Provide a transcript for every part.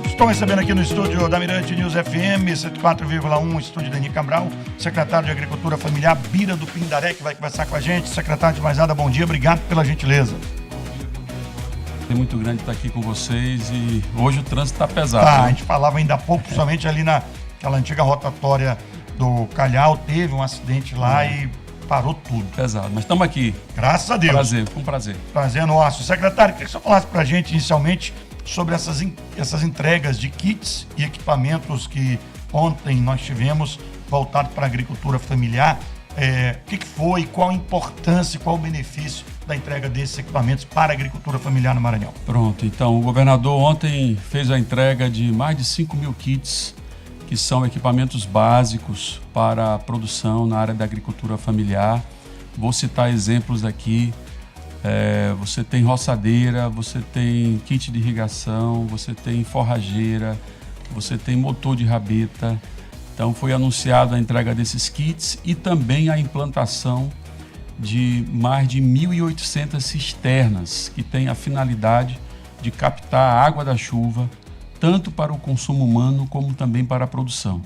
estou recebendo aqui no estúdio da Mirante News FM 104,1, estúdio Deni Cabral, secretário de Agricultura Familiar, Bira do Pindaré, que vai conversar com a gente. Secretário, de mais nada, bom dia, obrigado pela gentileza. É muito grande estar aqui com vocês e hoje o trânsito está pesado. A gente falava ainda há pouco, somente ali naquela antiga rotatória do Calhau, teve um acidente lá e parou tudo. Pesado, mas estamos aqui. Graças a Deus. Prazer, foi um prazer. Prazer nosso. Secretário, queria que você falasse para a gente inicialmente sobre essas entregas de kits e equipamentos que ontem nós tivemos voltado para a agricultura familiar. O que foi, qual a importância, qual o benefício da entrega desses equipamentos para a agricultura familiar no Maranhão? Pronto, então o governador ontem fez a entrega de mais de 5 mil kits, que são equipamentos básicos para a produção na área da agricultura familiar. Vou citar exemplos aqui. Você tem roçadeira, você tem kit de irrigação, você tem forrageira, você tem motor de rabeta. Então foi anunciado a entrega desses kits e também a implantação de mais de 1.800 cisternas que têm a finalidade de captar a água da chuva, tanto para o consumo humano como também para a produção.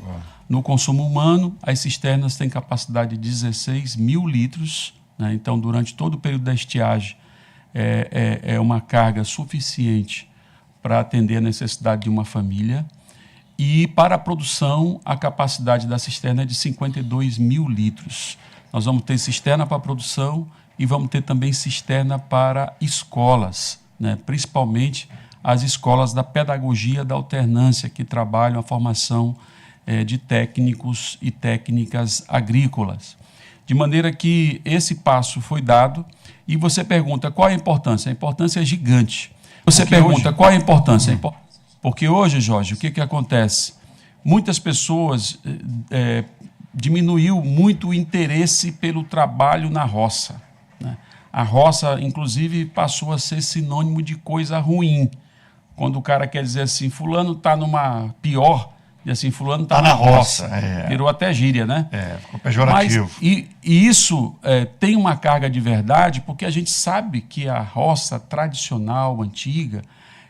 No consumo humano, as cisternas têm capacidade de 16 mil litros, né? Então, durante todo o período da estiagem, é uma carga suficiente para atender a necessidade de uma família. E para a produção, a capacidade da cisterna é de 52 mil litros. Nós vamos ter cisterna para a produção e vamos ter também cisterna para escolas, né? Principalmente as escolas da pedagogia da alternância, que trabalham a formação de técnicos e técnicas agrícolas. De maneira que esse passo foi dado e você pergunta qual é a importância? A importância é gigante. Você pergunta qual é a importância? Porque hoje, Jorge, o que acontece? Muitas pessoas diminuiu muito o interesse pelo trabalho na roça, né? A roça, inclusive, passou a ser sinônimo de coisa ruim. Quando o cara quer dizer assim, fulano está numa pior, e assim, fulano está na roça. Virou até gíria, né? Ficou pejorativo. Mas, e isso tem uma carga de verdade, porque a gente sabe que a roça tradicional, antiga,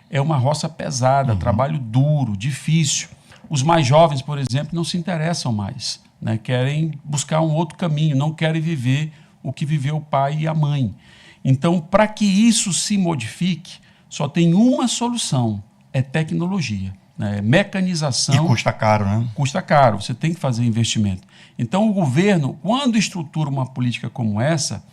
é uma roça pesada, trabalho duro, difícil. Os mais jovens, por exemplo, não se interessam mais, né? Querem buscar um outro caminho, não querem viver o que viveu o pai e a mãe. Então, para que isso se modifique, só tem uma solução, é tecnologia, né? Mecanização. E custa caro, né? Custa caro, você tem que fazer investimento. Então, o governo, quando estrutura uma política como essa,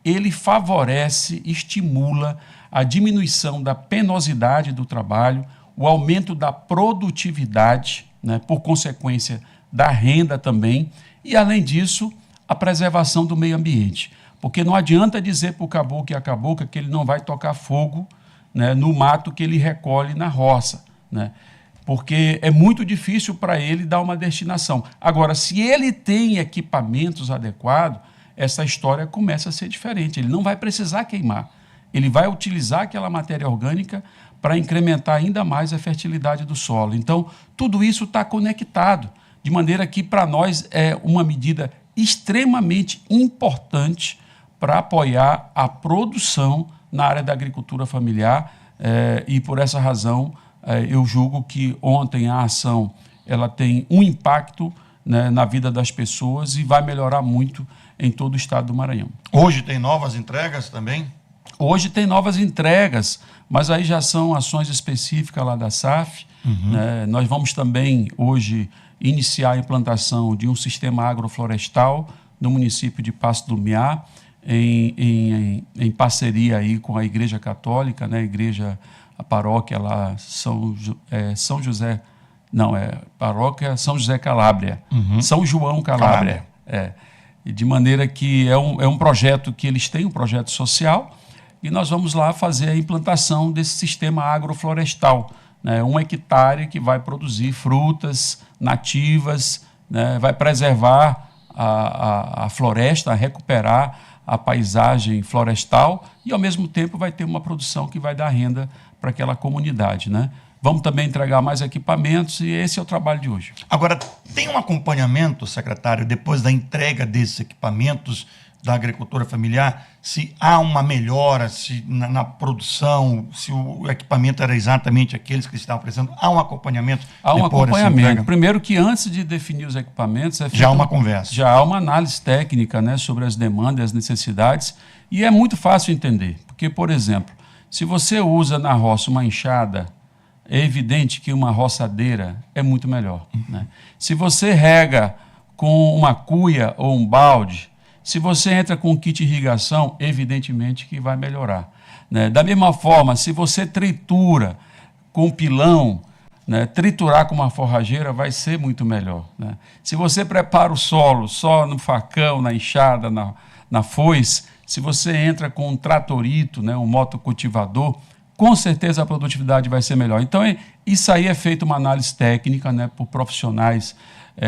ele favorece, estimula a diminuição da penosidade do trabalho, o aumento da produtividade, né? Por consequência da renda também, e, além disso, a preservação do meio ambiente. Porque não adianta dizer para o caboclo e a cabocla que ele não vai tocar fogo, né, no mato que ele recolhe na roça, né? Porque é muito difícil para ele dar uma destinação. Agora, se ele tem equipamentos adequados, essa história começa a ser diferente. Ele não vai precisar queimar. Ele vai utilizar aquela matéria orgânica para incrementar ainda mais a fertilidade do solo. Então, tudo isso está conectado, de maneira que, para nós, é uma medida extremamente importante para apoiar a produção na área da agricultura familiar, e por essa razão eu julgo que ontem a ação ela tem um impacto, né, na vida das pessoas e vai melhorar muito em todo o estado do Maranhão. Hoje tem novas entregas também? Hoje tem novas entregas, mas aí já são ações específicas lá da SAF. Né? Nós vamos também hoje iniciar a implantação de um sistema agroflorestal no município de Passo do Miá, em parceria aí com a Igreja Católica, né? A paróquia lá, São José, não, paróquia São José Calábria, São João Calábria. De maneira que é um projeto que eles têm, um projeto social, e nós vamos lá fazer a implantação desse sistema agroflorestal, né? 1 hectare que vai produzir frutas nativas, né? Vai preservar a floresta, recuperar a paisagem florestal e, ao mesmo tempo, vai ter uma produção que vai dar renda para aquela comunidade, né? Vamos também entregar mais equipamentos e esse é o trabalho de hoje. Agora, tem um acompanhamento, secretário, depois da entrega desses equipamentos, da agricultura familiar, se há uma melhora se na produção, se o equipamento era exatamente aqueles que estavam precisando, há um acompanhamento? Há um acompanhamento. Primeiro que antes de definir os equipamentos... já há uma conversa. Já há uma análise técnica, né, sobre as demandas e as necessidades, e é muito fácil entender. Porque, por exemplo, se você usa na roça uma enxada, é evidente que uma roçadeira é muito melhor. Né? Se você rega com uma cuia ou um balde, se você entra com um kit de irrigação, evidentemente que vai melhorar. Né? Da mesma forma, se você tritura com pilão, né, triturar com uma forrageira vai ser muito melhor. Né? Se você prepara o solo só no facão, na enxada, na foice, se você entra com um tratorito, né, um motocultivador, com certeza a produtividade vai ser melhor. Então, isso aí é feito uma análise técnica, né, por profissionais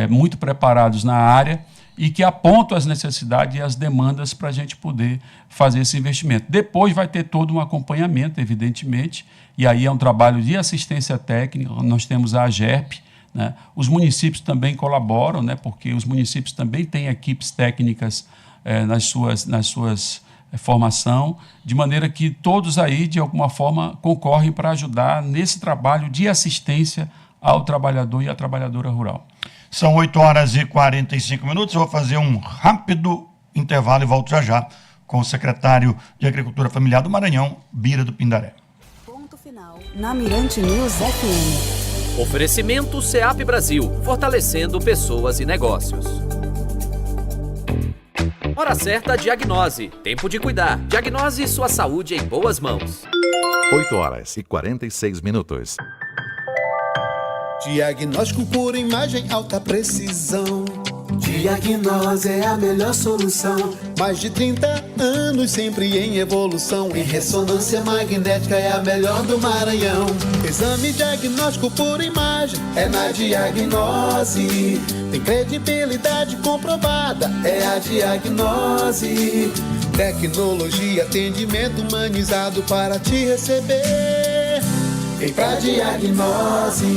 muito preparados na área e que apontam as necessidades e as demandas para a gente poder fazer esse investimento. Depois vai ter todo um acompanhamento, evidentemente, e aí é um trabalho de assistência técnica. Nós temos a AGERP, né? Os municípios também colaboram, né, porque os municípios também têm equipes técnicas nas suas formação, de maneira que todos aí, de alguma forma, concorrem para ajudar nesse trabalho de assistência ao trabalhador e à trabalhadora rural. São 8h45. Eu vou fazer um rápido intervalo e volto já com o secretário de Agricultura Familiar do Maranhão, Bira do Pindaré. Ponto final na Mirante News FM. Oferecimento SEAP Brasil, fortalecendo pessoas e negócios. Hora certa, diagnose. Tempo de cuidar. Diagnose sua saúde em boas mãos. 8h46. Diagnóstico por imagem, alta precisão. Diagnose é a melhor solução. Mais de 30 anos sempre em evolução. Em ressonância magnética é a melhor do Maranhão. Exame diagnóstico por imagem é na Diagnose. Tem credibilidade comprovada, é a Diagnose. Tecnologia, atendimento humanizado para te receber. Vem pra Diagnose.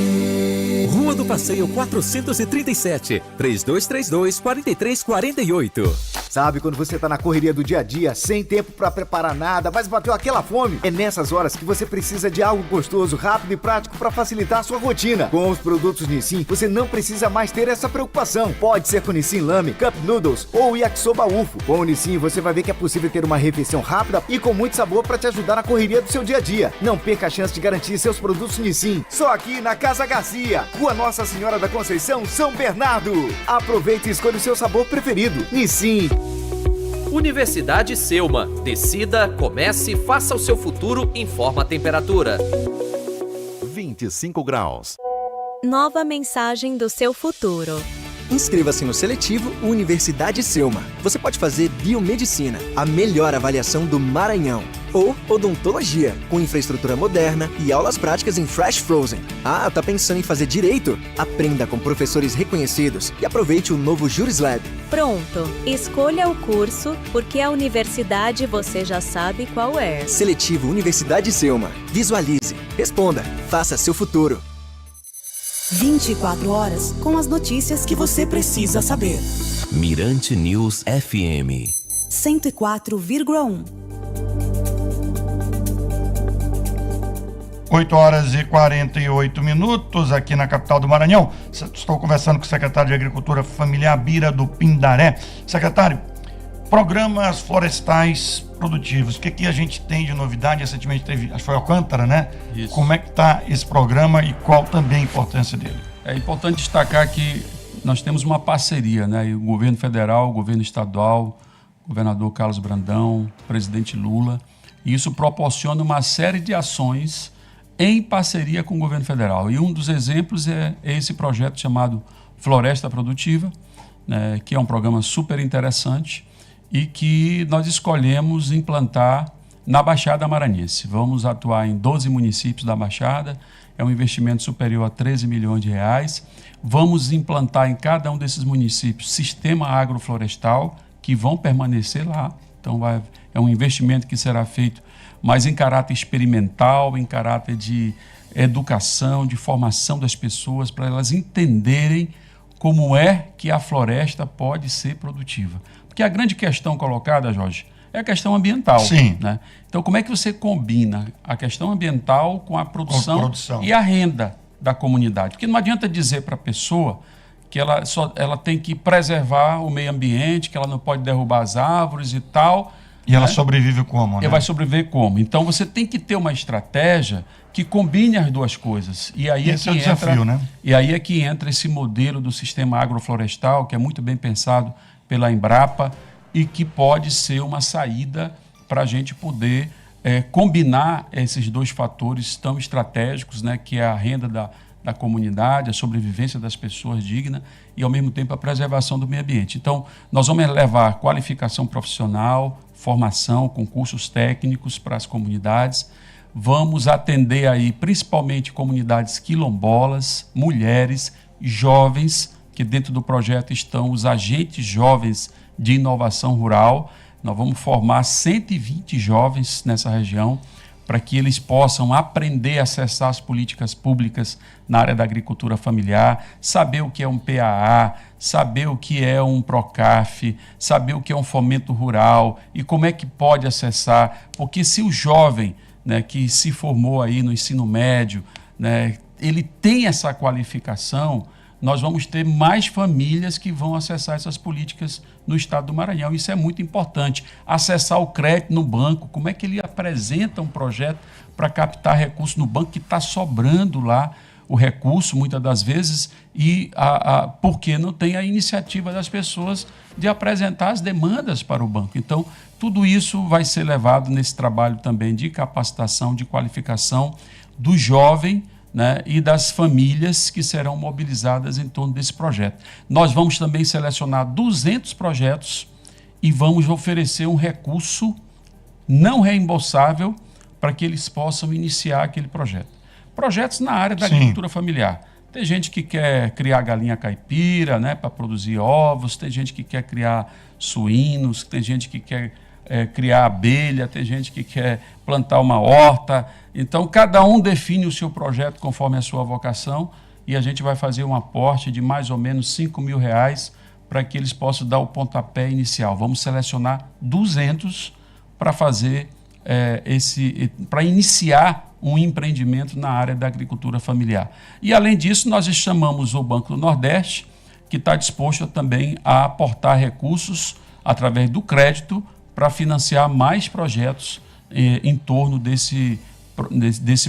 Rua do Passeio 437, 3232-4348. Sabe quando você tá na correria do dia a dia, sem tempo pra preparar nada, mas bateu aquela fome? É nessas horas que você precisa de algo gostoso, rápido e prático pra facilitar a sua rotina. Com os produtos Nissin, você não precisa mais ter essa preocupação. Pode ser com Nissin Lame, Cup Noodles ou Yakisoba UFO. Com o Nissin, você vai ver que é possível ter uma refeição rápida e com muito sabor pra te ajudar na correria do seu dia a dia. Não perca a chance de garantir seus produtos Nissin. Só aqui na Casa Garcia, Rua Nossa Senhora da Conceição, São Bernardo. Aproveite e escolha o seu sabor preferido. Nissin. Universidade Selma. Decida, comece, faça o seu futuro, informa a temperatura. 25 graus. Nova mensagem do seu futuro. Inscreva-se no seletivo Universidade Selma. Você pode fazer biomedicina, a melhor avaliação do Maranhão. Ou odontologia, com infraestrutura moderna e aulas práticas em Fresh Frozen. Ah, tá pensando em fazer direito? Aprenda com professores reconhecidos e aproveite o novo Juris Lab. Pronto, escolha o curso, porque a universidade você já sabe qual é. Seletivo Universidade Selma. Visualize, responda, faça seu futuro. 24 horas com as notícias que você precisa saber. Mirante News FM 104,1. 8h48 aqui na capital do Maranhão. Estou conversando com o secretário de Agricultura Familiar, Bira do Pindaré. Secretário, programas florestais produtivos, o que a gente tem de novidade? Recentemente teve, acho que foi Alcântara, né? Isso. Como é que está esse programa e qual também a importância dele? É importante destacar que nós temos uma parceria, né? E o governo federal, o governo estadual, o governador Carlos Brandão, o presidente Lula, e isso proporciona uma série de ações em parceria com o governo federal. E um dos exemplos é esse projeto chamado Floresta Produtiva, né, que é um programa super interessante e que nós escolhemos implantar na Baixada Maranhense. Vamos atuar em 12 municípios da Baixada, é um investimento superior a 13 milhões de reais. Vamos implantar em cada um desses municípios sistema agroflorestal, que vão permanecer lá. Então é um investimento que será feito mas em caráter experimental, em caráter de educação, de formação das pessoas, para elas entenderem como é que a floresta pode ser produtiva, Porque a grande questão colocada, Jorge, é a questão ambiental. Sim. Né? Então, como é que você combina a questão ambiental com a produção e a renda da comunidade? Porque não adianta dizer para a pessoa que ela tem que preservar o meio ambiente, que ela não pode derrubar as árvores e tal. E ela sobrevive como, né? Ela vai sobreviver como? Então, você tem que ter uma estratégia que combine as duas coisas. E aí esse é o desafio, né? E aí é que entra esse modelo do sistema agroflorestal, que é muito bem pensado pela Embrapa e que pode ser uma saída para a gente poder combinar esses dois fatores tão estratégicos, né, que é a renda da comunidade, a sobrevivência das pessoas digna e, ao mesmo tempo, a preservação do meio ambiente. Então, nós vamos levar qualificação profissional, formação, concursos técnicos para as comunidades. Vamos atender aí principalmente comunidades quilombolas, mulheres, jovens, que dentro do projeto estão os agentes jovens de inovação rural. Nós vamos formar 120 jovens nessa região para que eles possam aprender a acessar as políticas públicas na área da agricultura familiar, saber o que é um PAA, saber o que é um PROCAF, saber o que é um fomento rural e como é que pode acessar. Porque se o jovem, né, que se formou aí no ensino médio, né, ele tem essa qualificação, nós vamos ter mais famílias que vão acessar essas políticas no estado do Maranhão. Isso é muito importante. Acessar o crédito no banco, como é que ele apresenta um projeto para captar recurso no banco que está sobrando lá o recurso, muitas das vezes, e porque não tem a iniciativa das pessoas de apresentar as demandas para o banco. Então, tudo isso vai ser levado nesse trabalho também de capacitação, de qualificação do jovem, né, e das famílias que serão mobilizadas em torno desse projeto. Nós vamos também selecionar 200 projetos e vamos oferecer um recurso não reembolsável para que eles possam iniciar aquele projeto. Projetos na área da agricultura familiar. Tem gente que quer criar galinha caipira, né, para produzir ovos, tem gente que quer criar suínos, tem gente que quer criar abelha, tem gente que quer plantar uma horta. Então, cada um define o seu projeto conforme a sua vocação e a gente vai fazer um aporte de mais ou menos R$5 mil para que eles possam dar o pontapé inicial. Vamos selecionar 200 para fazer para iniciar um empreendimento na área da agricultura familiar. E, além disso, nós chamamos o Banco do Nordeste, que está disposto também a aportar recursos através do crédito para financiar mais projetos em torno desse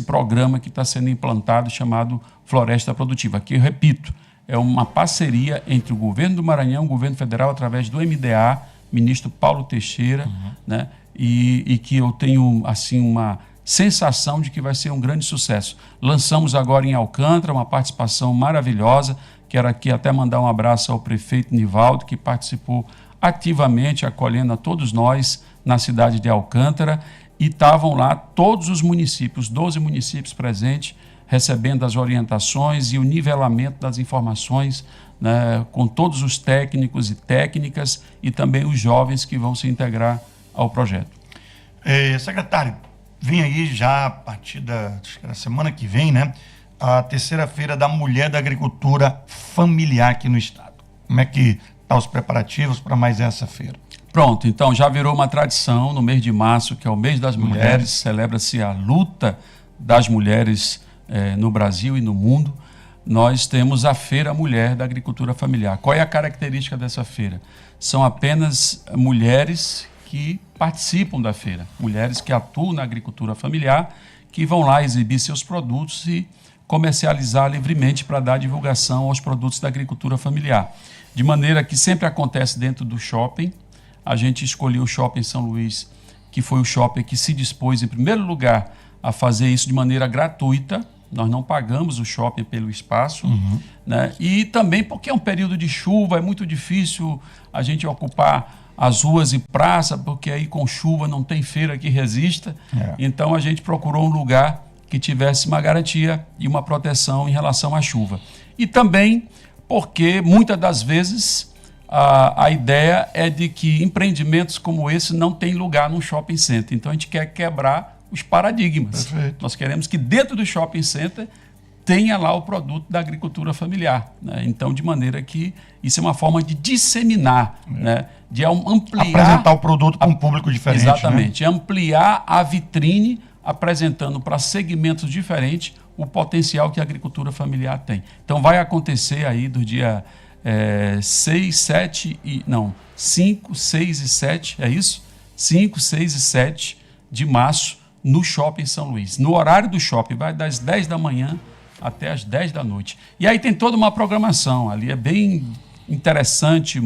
programa que está sendo implantado, chamado Floresta Produtiva, que, eu repito, é uma parceria entre o governo do Maranhão e o governo federal através do MDA, ministro Paulo Teixeira, né, e que eu tenho assim uma sensação de que vai ser um grande sucesso. Lançamos agora em Alcântara uma participação maravilhosa, quero aqui até mandar um abraço ao prefeito Nivaldo, que participou ativamente, acolhendo a todos nós na cidade de Alcântara, e estavam lá todos os municípios, 12 municípios presentes, recebendo as orientações e o nivelamento das informações, né, com todos os técnicos e técnicas e também os jovens que vão se integrar ao projeto. Secretário, vem aí já a partir da semana que vem, né, a terceira feira da Mulher da Agricultura Familiar aqui no estado. Como é que estão os preparativos para mais essa feira? Pronto, então já virou uma tradição no mês de março, que é o mês das mulheres, celebra-se a luta das mulheres no Brasil e no mundo. Nós temos a Feira Mulher da Agricultura Familiar. Qual é a característica dessa feira? São apenas mulheres que participam da feira, mulheres que atuam na agricultura familiar, que vão lá exibir seus produtos e comercializar livremente para dar divulgação aos produtos da agricultura familiar. De maneira que sempre acontece dentro do shopping. A gente escolheu o Shopping São Luís, que foi o shopping que se dispôs, em primeiro lugar, a fazer isso de maneira gratuita. Nós não pagamos o shopping pelo espaço, né? E também porque é um período de chuva, é muito difícil a gente ocupar as ruas e praça, porque aí com chuva não tem feira que resista. Então a gente procurou um lugar que tivesse uma garantia e uma proteção em relação à chuva. E também porque muitas das vezes a ideia é de que empreendimentos como esse não têm lugar num shopping center. Então a gente quer quebrar os paradigmas. Perfeito. Nós queremos que dentro do shopping center tenha lá o produto da agricultura familiar, né? Então, de maneira que isso é uma forma de disseminar, né? De ampliar... Apresentar o produto para um público diferente. Exatamente. Né? Ampliar a vitrine, apresentando para segmentos diferentes o potencial que a agricultura familiar tem. Então, vai acontecer aí do dia 5, 6 e 7, é isso? 5, 6 e 7 de março, no Shopping São Luís. No horário do shopping, vai das 10 da manhã até as 10 da noite. E aí tem toda uma programação, ali é bem interessante,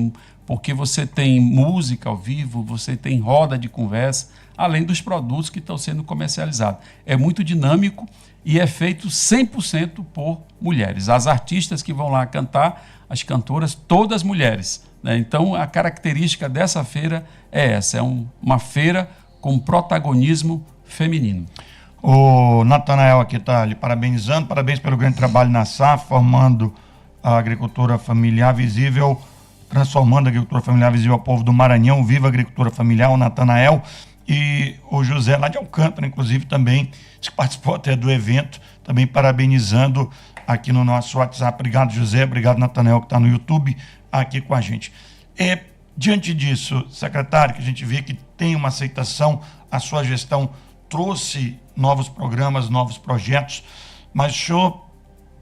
porque você tem música ao vivo, você tem roda de conversa, além dos produtos que estão sendo comercializados. É muito dinâmico e é feito 100% por mulheres. As artistas que vão lá cantar, as cantoras, todas mulheres, né? Então, a característica dessa feira é essa, é uma feira com protagonismo feminino. O Natanael aqui está lhe parabenizando, parabéns pelo grande trabalho na SAF, formando a agricultura familiar visível, transformando a agricultura familiar visível ao povo do Maranhão. Viva a agricultura familiar, o Natanael. E o José, lá de Alcântara, inclusive, também participou até do evento, também parabenizando aqui no nosso WhatsApp. Obrigado, José, obrigado, Natanael, que está no YouTube aqui com a gente. Diante disso, secretário, que a gente vê que tem uma aceitação, a sua gestão trouxe novos programas, novos projetos, mas o senhor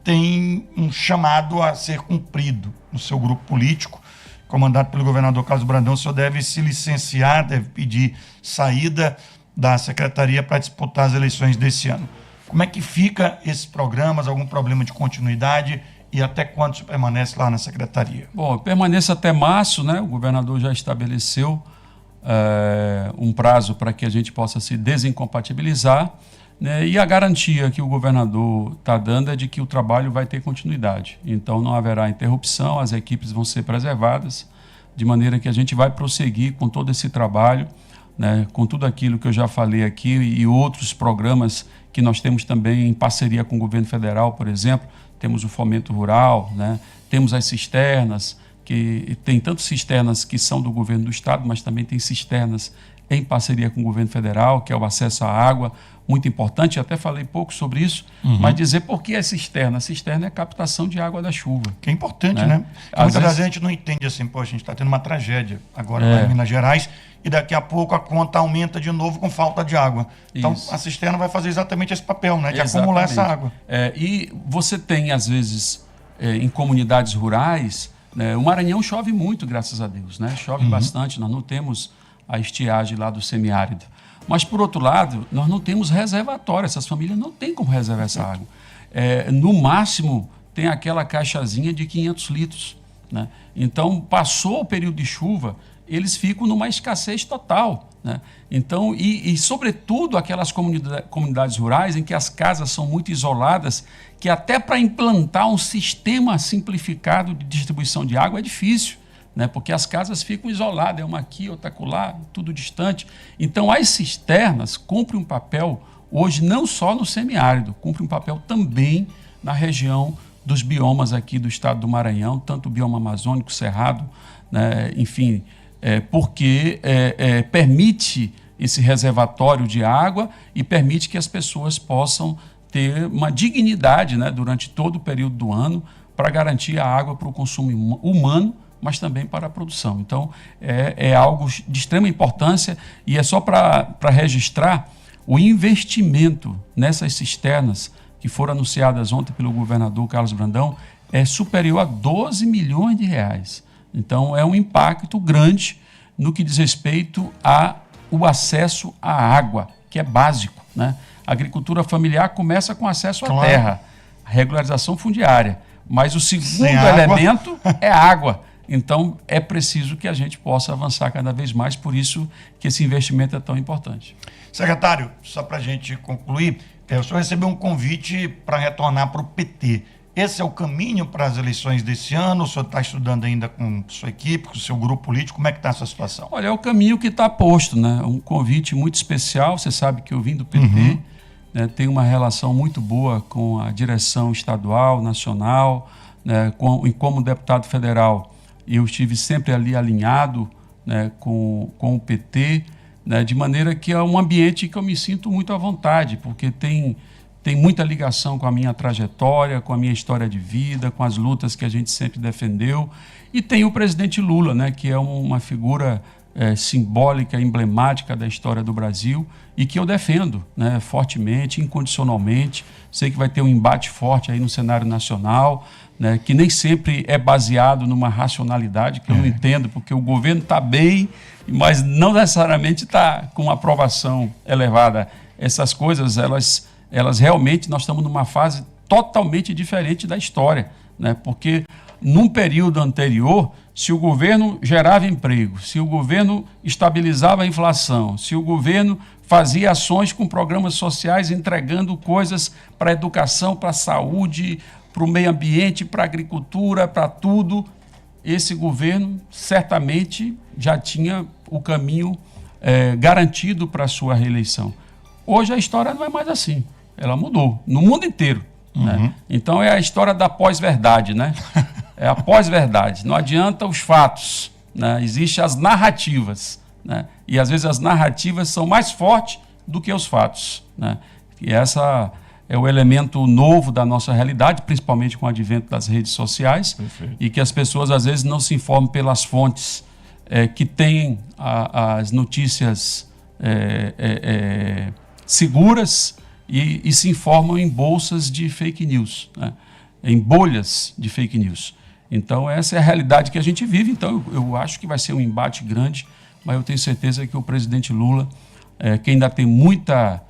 tem um chamado a ser cumprido no seu grupo político, comandado pelo governador Carlos Brandão. O senhor deve se licenciar, deve pedir saída da secretaria para disputar as eleições desse ano. Como é que fica esses programas? Algum problema de continuidade? E até quando você permanece lá na secretaria? Bom, eu permaneço até março, né? O governador já estabeleceu um prazo para que a gente possa se desincompatibilizar, né? E a garantia que o governador está dando é de que o trabalho vai ter continuidade. Então não haverá interrupção, as equipes vão ser preservadas, de maneira que a gente vai prosseguir com todo esse trabalho, né? Com tudo aquilo que eu já falei aqui e outros programas que nós temos também em parceria com o governo federal, por exemplo. Temos o fomento rural, né? Temos as cisternas, que tem tanto cisternas que são do governo do estado, mas também tem cisternas em parceria com o governo federal, que é o acesso à água, muito importante. Eu até falei pouco sobre isso, mas dizer por que é cisterna. A cisterna é a captação de água da chuva. Que é importante, né? Muitas vezes a gente não entende assim, a gente está tendo uma tragédia agora lá em Minas Gerais, e daqui a pouco a conta aumenta de novo com falta de água. Então, a cisterna vai fazer exatamente esse papel, né? De acumular essa água. E você tem, às vezes, em comunidades rurais, né? O Maranhão chove muito, graças a Deus, né? Chove bastante, nós não temos a estiagem lá do semiárido. Mas, por outro lado, nós não temos reservatório, essas famílias não têm como reservar essa água. No máximo, tem aquela caixazinha de 500 litros. Né? Então, passou o período de chuva, eles ficam numa escassez total. Né? Então, sobretudo, aquelas comunidades rurais em que as casas são muito isoladas, que até para implantar um sistema simplificado de distribuição de água é difícil. Né? Porque as casas ficam isoladas, é uma aqui, outra acolá, tudo distante. Então, as cisternas cumprem um papel, hoje, não só no semiárido, cumprem um papel também na região dos biomas aqui do estado do Maranhão, tanto o bioma amazônico, cerrado, né? Enfim, porque permite esse reservatório de água e permite que as pessoas possam ter uma dignidade, né, durante todo o período do ano para garantir a água para o consumo humano, mas também para a produção. Então, é algo de extrema importância e é só para registrar o investimento nessas cisternas que foram anunciadas ontem pelo governador Carlos Brandão é superior a 12 milhões de reais. Então, é um impacto grande no que diz respeito ao acesso à água, que é básico. Né? A agricultura familiar começa com acesso à terra, a regularização fundiária, mas o segundo elemento é a água. Então, é preciso que a gente possa avançar cada vez mais, por isso que esse investimento é tão importante. Secretário, só para a gente concluir, o senhor recebeu um convite para retornar para o PT. Esse é o caminho para as eleições desse ano? O senhor está estudando ainda com sua equipe, com o seu grupo político? Como é que está essa situação? Olha, é o caminho que está posto, né? Um convite muito especial. Você sabe que eu vim do PT, né? Tenho uma relação muito boa com a direção estadual, nacional, né? Como deputado federal. Eu estive sempre ali alinhado, né, com o PT, né, de maneira que é um ambiente que eu me sinto muito à vontade, porque tem tem muita ligação com a minha trajetória, com a minha história de vida, com as lutas que a gente sempre defendeu. E tem o presidente Lula, né, que é uma figura simbólica, emblemática da história do Brasil e que eu defendo, né, fortemente, incondicionalmente. Sei que vai ter um embate forte aí no cenário nacional, né, que nem sempre é baseado numa racionalidade, que eu não entendo, porque o governo está bem, mas não necessariamente está com uma aprovação elevada. Essas coisas, elas realmente, nós estamos numa fase totalmente diferente da história, né? Porque num período anterior, se o governo gerava emprego, se o governo estabilizava a inflação, se o governo fazia ações com programas sociais entregando coisas para a educação, para a saúde, para o meio ambiente, para a agricultura, para tudo, esse governo certamente já tinha o caminho garantido para a sua reeleição. Hoje a história não é mais assim, ela mudou, no mundo inteiro. Né? Então é a história da pós-verdade, né? É a pós-verdade, não adianta os fatos, né? Existem as narrativas, né? E às vezes as narrativas são mais fortes do que os fatos, né? E essa é o elemento novo da nossa realidade, principalmente com o advento das redes sociais. Perfeito. E que as pessoas às vezes não se informam pelas fontes que têm as notícias seguras e se informam em bolsas de fake news, né? Em bolhas de fake news. Então essa é a realidade que a gente vive. Então eu acho que vai ser um embate grande, mas eu tenho certeza que o presidente Lula, que ainda tem muita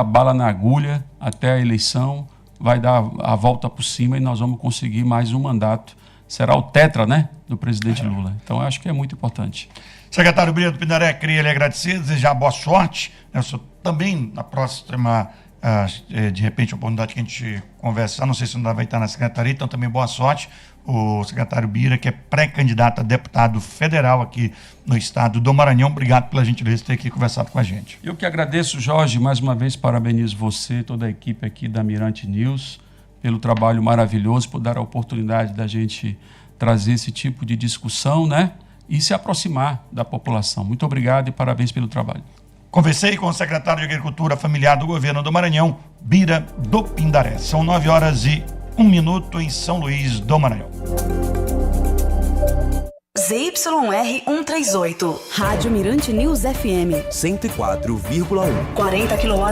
bala na agulha até a eleição, vai dar a volta por cima e nós vamos conseguir mais um mandato. Será o tetra, né, do presidente Lula. Então eu acho que é muito importante. Secretário Bira do Pindaré, queria lhe agradecer, desejar boa sorte. Eu sou também na próxima, de repente, oportunidade que a gente conversar, não sei se ainda vai estar na secretaria, então também boa sorte. O secretário Bira, que é pré-candidato a deputado federal aqui no estado do Maranhão. Obrigado pela gentileza de ter aqui conversado com a gente. Eu que agradeço, Jorge, mais uma vez parabenizo você, toda a equipe aqui da Mirante News, pelo trabalho maravilhoso, por dar a oportunidade da gente trazer esse tipo de discussão, né? E se aproximar da população. Muito obrigado e parabéns pelo trabalho. Conversei com o secretário de Agricultura Familiar do Governo do Maranhão, Bira do Pindaré. São 9h01 em São Luís do Maranhão. ZYR 138, Rádio Mirante News FM. 104,1. 40 kW